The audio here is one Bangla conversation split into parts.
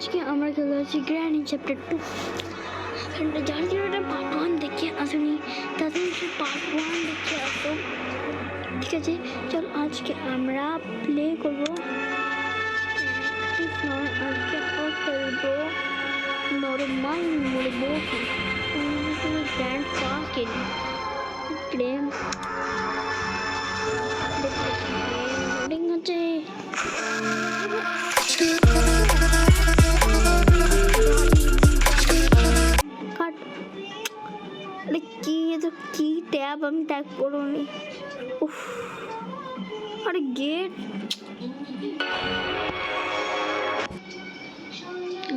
আজকে আমরা খেলে আছি গ্র্যানি চ্যাপ্টার 2। যার জন্য এটা পার্ট 1 দেখে আসুনি তাদের পার্ট 1 দেখে আসো, ঠিক আছে? চল আজকে আমরা প্লে করবো, আজকে খেলবো নর্মাল বলবো গ্র্যান্ড পাস খেলি প্লেন লোডিং হচ্ছে। अरे की ये तो की टैब हम टैग करूँगी। उफ अरे गेट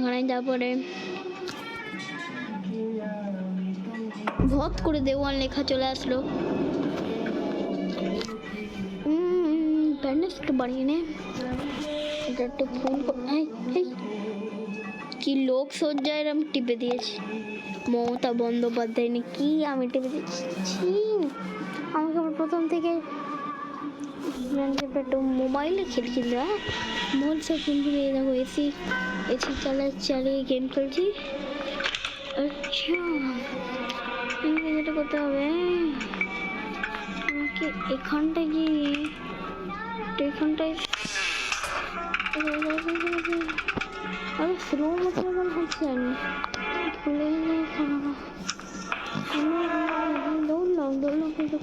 ঘরে তারপরে ভত করে দেওয়াল লেখা চলে আসলো। ব্যান্ডেজ একটু বাড়িয়ে নে, এটা একটু ফোন কি লোক সজ্জায় এরম টিপে দিয়েছি। মমতা বন্দ্যোপাধ্যায় নাকি আমি টিপে দিচ্ছি। আমাকে আবার প্রথম থেকে একটু মোবাইলে খেলছিল, মোবাইল সব ফোন করে দেখো এসি চালিয়ে গেম খেলছি। আচ্ছা যেটা করতে হবে আমাকে এখানটায় গিয়ে এখানটায় আরে স্লো মতন হচ্ছে আমি খুলে দৌড়লাম কিন্তু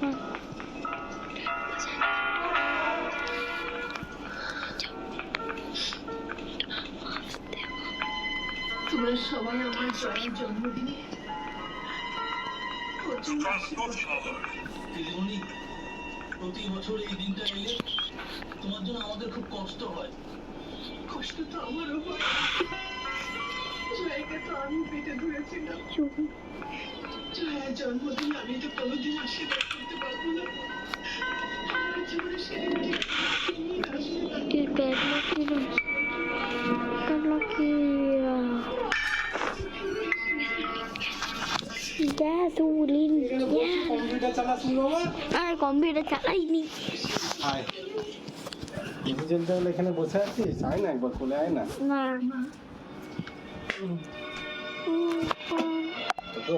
তোমরা সবাই আমার জন্মদিনে প্রতি বছর এই দিনটা এলে তোমার জন্য আমাদের খুব কষ্ট হয়। কষ্ট তো আমারও হয়, জায়গা তো আমি পেটে ধরেছিলাম। জয়ার জন্মদিন আমি তো কোনোদিন আশীর্বাদ করতে পারবো না। জীবনে সেদিনকে কম্পিউটার চালাইনি। এখানে বসে আছিস, আয় না একবার খুলে আয় না।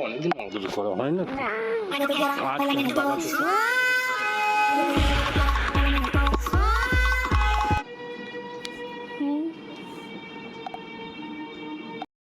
অনেকদিন করা হয় না।